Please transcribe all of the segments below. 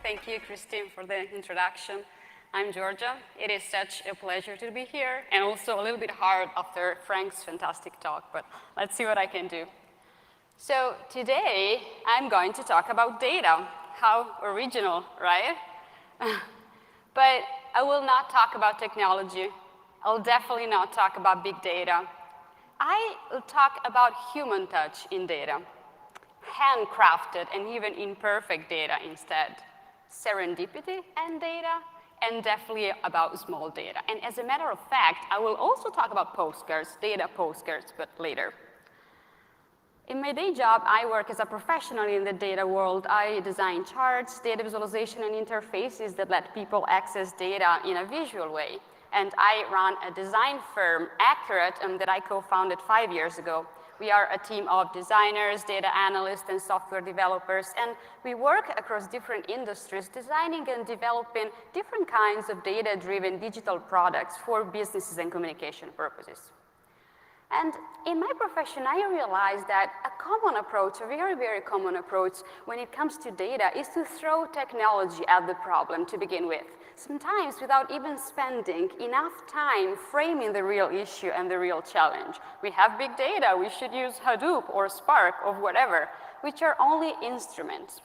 Thank you, Christine, for the introduction. I'm Giorgia. It is such a pleasure to be here, and also a little bit hard after Frank's fantastic talk, but let's see what I can do. So today, I'm going to talk about data. How original, right? But I will not talk about technology. I'll definitely not talk about big data. I will talk about human touch in data, handcrafted and even imperfect data instead, serendipity and data, and definitely about small data. And as a matter of fact, I will also talk about postcards, data postcards, but later. In my day job, I work as a professional in the data world. I design charts, data visualization, and interfaces that let people access data in a visual way. And I run a design firm, Accurate, that I co-founded 5 years ago. We are a team of designers, data analysts, and software developers, and we work across different industries, designing and developing different kinds of data-driven digital products for businesses and communication purposes. And in my profession, I realized that a common approach, a very, very common approach when it comes to data is to throw technology at the problem to begin with, sometimes without even spending enough time framing the real issue and the real challenge. We have big data, we should use Hadoop or Spark or whatever, which are only instruments.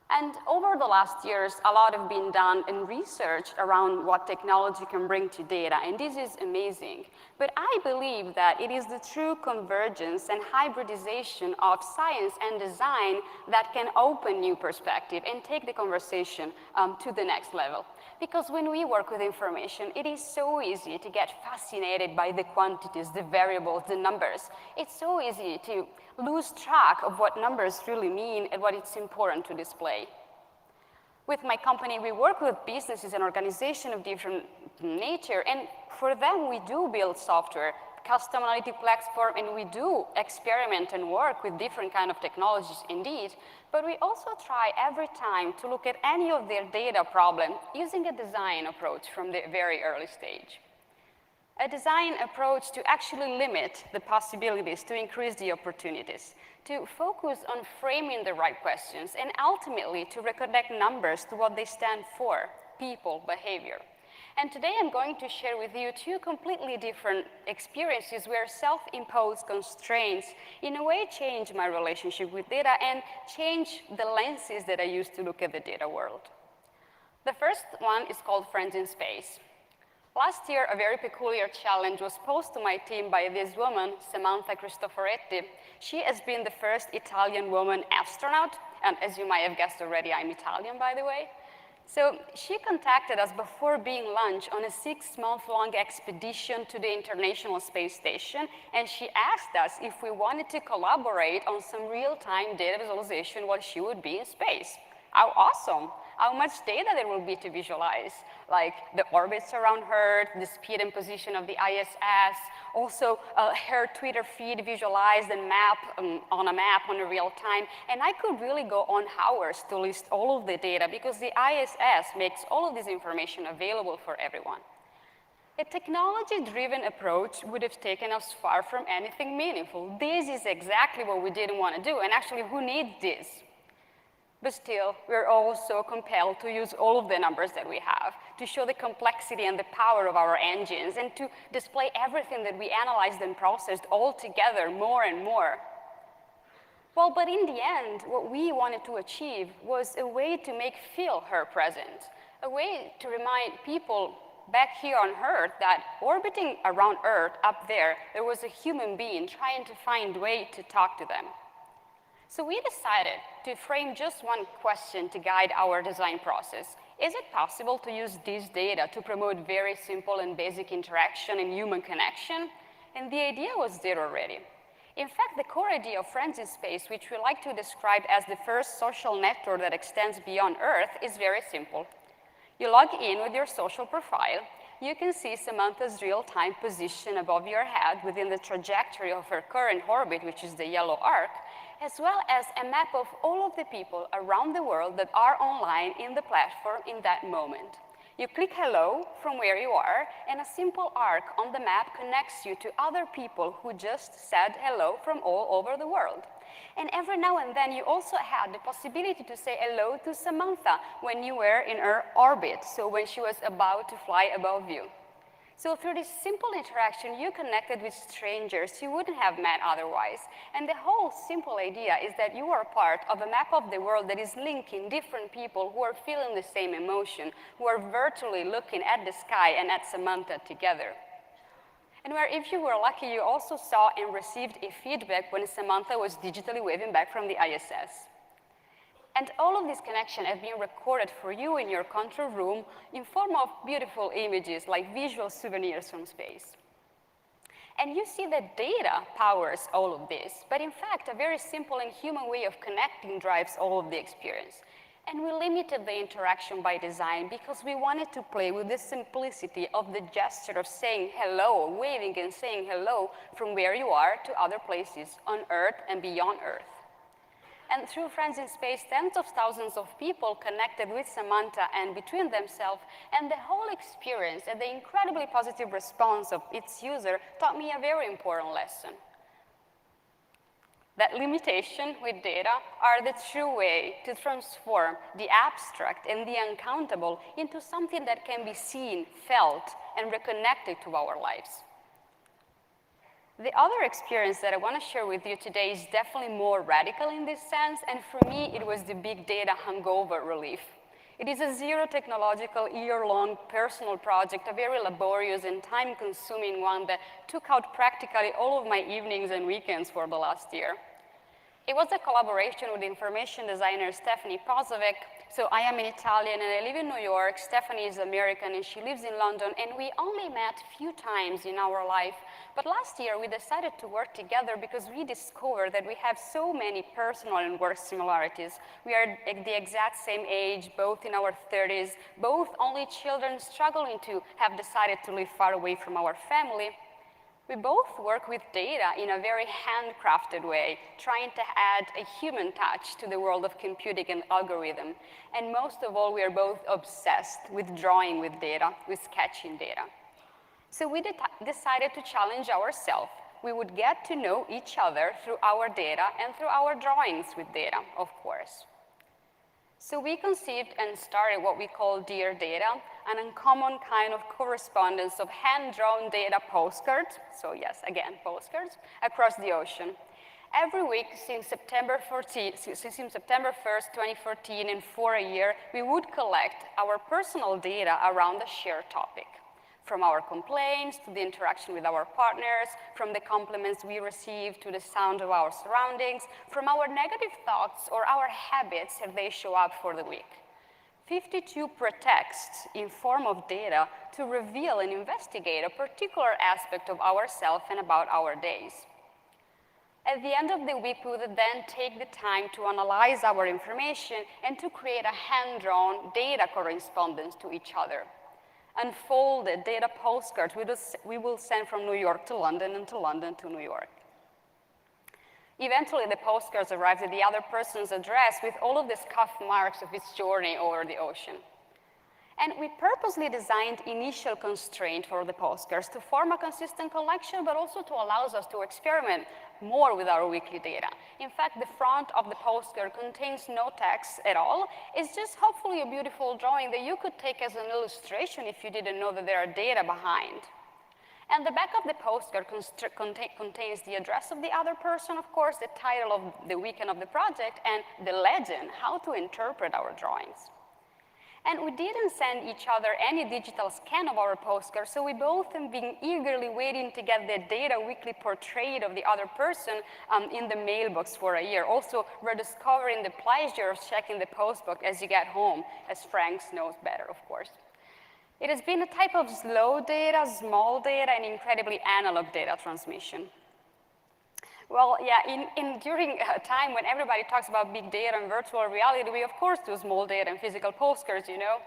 And over the last years, a lot have been done in research around what technology can bring to data, and this is amazing. But I believe that it is the true convergence and hybridization of science and design that can open new perspective and take the conversation to the next level. Because when we work with information, it is so easy to get fascinated by the quantities, the variables, the numbers. It's so easy to lose track of what numbers really mean and what it's important to display. With my company, we work with businesses and organizations of different nature, and for them, we do build software, custom analytic platform, and we do experiment and work with different kind of technologies indeed, but we also try every time to look at any of their data problem using a design approach from the very early stage. A design approach to actually limit the possibilities, to increase the opportunities, to focus on framing the right questions, and ultimately to reconnect numbers to what they stand for, people, behavior. And today I'm going to share with you two completely different experiences where self-imposed constraints in a way change my relationship with data and change the lenses that I use to look at the data world. The first one is called Friends in Space. Last year, a very peculiar challenge was posed to my team by this woman, Samantha Cristoforetti. She has been the first Italian woman astronaut, and as you might have guessed already, I'm Italian, by the way. So she contacted us before being launched on a 6-month-long expedition to the International Space Station, and she asked us if we wanted to collaborate on some real-time data visualization while she would be in space. How awesome! How much data there will be to visualize, like the orbits around her, the speed and position of the ISS, also her Twitter feed visualized and on a real time. And I could really go on hours to list all of the data because the ISS makes all of this information available for everyone. A technology-driven approach would have taken us far from anything meaningful. This is exactly what we didn't want to do, and actually, who needs this? But still, we're also compelled to use all of the numbers that we have to show the complexity and the power of our engines and to display everything that we analyzed and processed all together more and more. Well, but in the end, what we wanted to achieve was a way to make feel her present, a way to remind people back here on Earth that orbiting around Earth up there was a human being trying to find a way to talk to them. So we decided to frame just one question to guide our design process. Is it possible to use this data to promote very simple and basic interaction and human connection? And the idea was there already. In fact, the core idea of Friends in Space, which we like to describe as the first social network that extends beyond Earth, is very simple. You log in with your social profile. You can see Samantha's real-time position above your head within the trajectory of her current orbit, which is the yellow arc, as well as a map of all of the people around the world that are online in the platform in that moment. You click hello from where you are, and a simple arc on the map connects you to other people who just said hello from all over the world. And every now and then, you also had the possibility to say hello to Samantha when you were in her orbit, so when she was about to fly above you. So through this simple interaction, you connected with strangers you wouldn't have met otherwise. And the whole simple idea is that you are part of a map of the world that is linking different people who are feeling the same emotion, who are virtually looking at the sky and at Samantha together. And where, if you were lucky, you also saw and received a feedback when Samantha was digitally waving back from the ISS. And all of these connections have been recorded for you in your control room in form of beautiful images like visual souvenirs from space. And you see that data powers all of this, but in fact, a very simple and human way of connecting drives all of the experience. And we limited the interaction by design because we wanted to play with the simplicity of the gesture of saying hello, waving and saying hello from where you are to other places on Earth and beyond Earth. And through Friends in Space, tens of thousands of people connected with Samantha and between themselves, and the whole experience and the incredibly positive response of its user taught me a very important lesson. That limitation with data are the true way to transform the abstract and the uncountable into something that can be seen, felt, and reconnected to our lives. The other experience that I want to share with you today is definitely more radical in this sense, and for me, it was the big data hangover relief. It is a zero technological, year-long personal project, a very laborious and time-consuming one that took out practically all of my evenings and weekends for the last year. It was a collaboration with information designer Stephanie Pozovic. So I am an Italian and I live in New York. Stephanie is American and she lives in London, and we only met a few times in our life. But last year we decided to work together because we discovered that we have so many personal and work similarities. We are at the exact same age, both in our 30s, both only children struggling to have decided to live far away from our family. We both work with data in a very handcrafted way, trying to add a human touch to the world of computing and algorithm. And most of all, we are both obsessed with drawing with data, with sketching data. So we decided to challenge ourselves. We would get to know each other through our data and through our drawings with data, of course. So we conceived and started what we call Dear Data, an uncommon kind of correspondence of hand-drawn data postcards, so yes, again, postcards, across the ocean. Every week since September 1st, 2014, and for a year, we would collect our personal data around a shared topic. From our complaints to the interaction with our partners, from the compliments we receive to the sound of our surroundings, from our negative thoughts or our habits as they show up for the week. 52 pretexts in form of data to reveal and investigate a particular aspect of ourselves and about our days. At the end of the week, we would then take the time to analyze our information and to create a hand-drawn data correspondence to each other. Unfolded data postcards we will send from New York to London and to London to New York. Eventually, the postcards arrived at the other person's address with all of the scuff marks of his journey over the ocean. And we purposely designed initial constraint for the postcards to form a consistent collection, but also to allow us to experiment more with our weekly data. In fact, the front of the postcard contains no text at all. It's just hopefully a beautiful drawing that you could take as an illustration if you didn't know that there are data behind. And the back of the postcard contains the address of the other person, of course, the title of the weekend of the project, and the legend, how to interpret our drawings. And we didn't send each other any digital scan of our postcard, so we both have been eagerly waiting to get the data weekly portrait of the other person in the mailbox for a year. Also, rediscovering the pleasure of checking the postbox as you get home, as Frank knows better, of course. It has been a type of slow data, small data, and incredibly analog data transmission. Well, yeah, during a time when everybody talks about big data and virtual reality, we of course do small data and physical postcards, you know?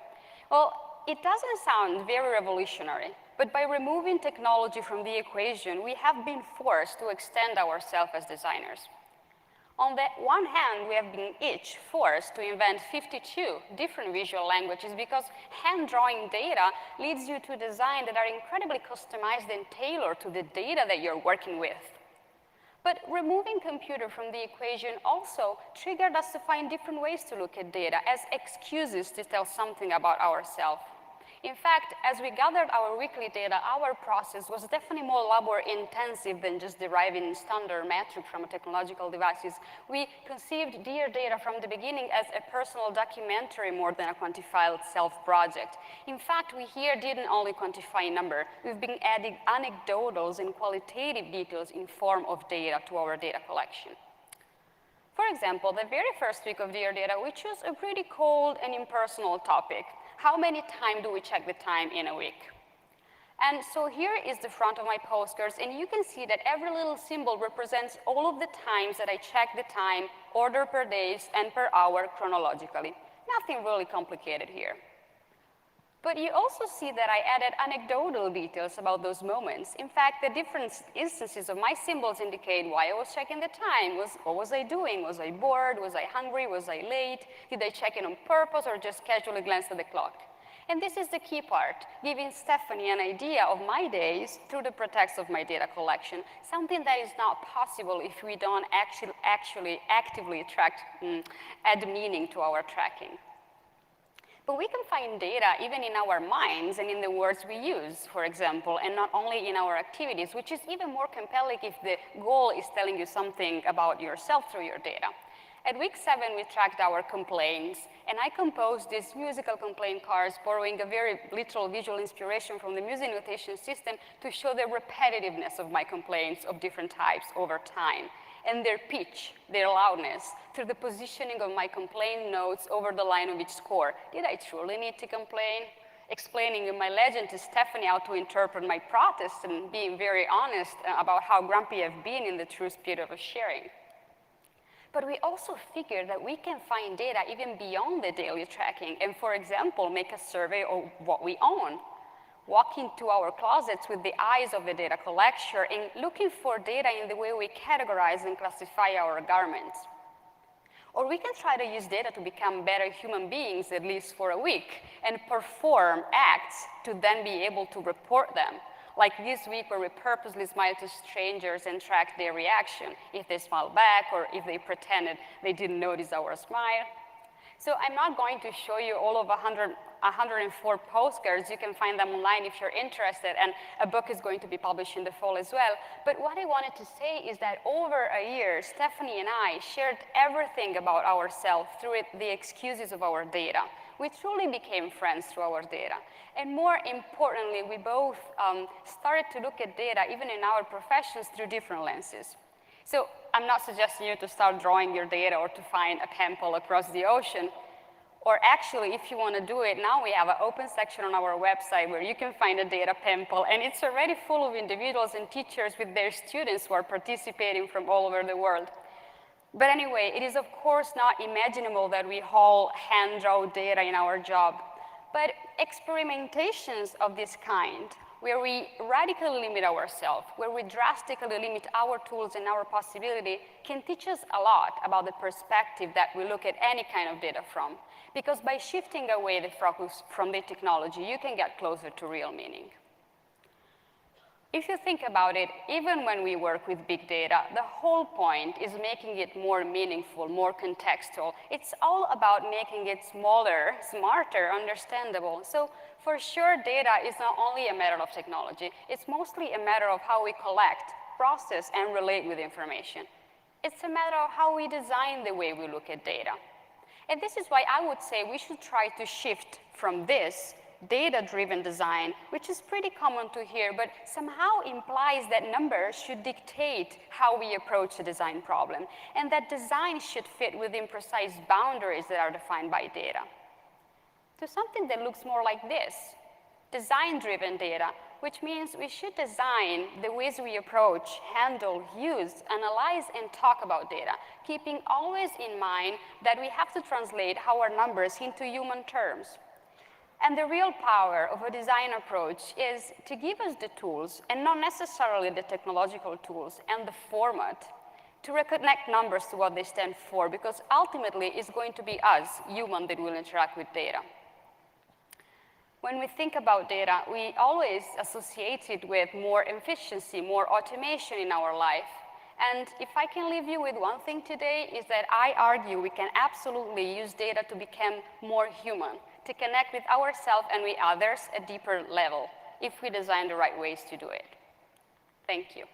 Well, it doesn't sound very revolutionary, but by removing technology from the equation, we have been forced to extend ourselves as designers. On the one hand, we have been each forced to invent 52 different visual languages because hand-drawing data leads you to design that are incredibly customized and tailored to the data that you're working with. But removing computer from the equation also triggered us to find different ways to look at data as excuses to tell something about ourselves. In fact, as we gathered our weekly data, our process was definitely more labor-intensive than just deriving standard metric from technological devices. We conceived Dear Data from the beginning as a personal documentary more than a quantified self-project. In fact, we here didn't only quantify number. We've been adding anecdotals and qualitative details in form of data to our data collection. For example, the very first week of Dear Data, we chose a pretty cold and impersonal topic. How many times do we check the time in a week? And so here is the front of my postcards, and you can see that every little symbol represents all of the times that I check the time, order per days and per hour chronologically. Nothing really complicated here. But you also see that I added anecdotal details about those moments. In fact, the different instances of my symbols indicate why I was checking the time. What was I doing? Was I bored? Was I hungry? Was I late? Did I check it on purpose or just casually glance at the clock? And this is the key part, giving Stephanie an idea of my days through the pretext of my data collection, something that is not possible if we don't actually actively add meaning to our tracking. But we can find data even in our minds and in the words we use, for example, and not only in our activities, which is even more compelling if the goal is telling you something about yourself through your data. At week 7, we tracked our complaints, and I composed these musical complaint cards, borrowing a very literal visual inspiration from the music notation system to show the repetitiveness of my complaints of different types over time, and their pitch, their loudness, through the positioning of my complaint notes over the line of each score. Did I truly need to complain? Explaining in my legend to Stephanie how to interpret my protest and being very honest about how grumpy I've been in the true spirit of sharing. But we also figured that we can find data even beyond the daily tracking and, for example, make a survey of what we own. Walk into our closets with the eyes of the data collector and looking for data in the way we categorize and classify our garments. Or we can try to use data to become better human beings, at least for a week, and perform acts to then be able to report them. Like this week where we purposely smile to strangers and track their reaction, if they smile back or if they pretended they didn't notice our smile. So I'm not going to show you all of 104 postcards. You can find them online if you're interested, and a book is going to be published in the fall as well. But what I wanted to say is that over a year, Stephanie and I shared everything about ourselves through the excuses of our data. We truly became friends through our data. And more importantly, we both started to look at data, even in our professions, through different lenses. So I'm not suggesting you to start drawing your data or to find a temple across the ocean. Or actually, if you want to do it, now we have an open section on our website where you can find a data temple, and it's already full of individuals and teachers with their students who are participating from all over the world. But anyway, it is of course not imaginable that we all hand-draw data in our job. But experimentations of this kind, where we radically limit ourselves, where we drastically limit our tools and our possibility, can teach us a lot about the perspective that we look at any kind of data from. Because by shifting away the focus from the technology, you can get closer to real meaning. If you think about it, even when we work with big data, the whole point is making it more meaningful, more contextual. It's all about making it smaller, smarter, understandable. So for sure, data is not only a matter of technology. It's mostly a matter of how we collect, process, and relate with information. It's a matter of how we design the way we look at data. And this is why I would say we should try to shift from this data-driven design, which is pretty common to hear, but somehow implies that numbers should dictate how we approach a design problem, and that design should fit within precise boundaries that are defined by data. To something that looks more like this, design-driven data, which means we should design the ways we approach, handle, use, analyze, and talk about data, keeping always in mind that we have to translate our numbers into human terms. And the real power of a design approach is to give us the tools, and not necessarily the technological tools and the format, to reconnect numbers to what they stand for, because ultimately it's going to be us, human, that will interact with data. When we think about data, we always associate it with more efficiency, more automation in our life. And if I can leave you with one thing today, is that I argue we can absolutely use data to become more human, to connect with ourselves and with others at a deeper level, if we design the right ways to do it. Thank you.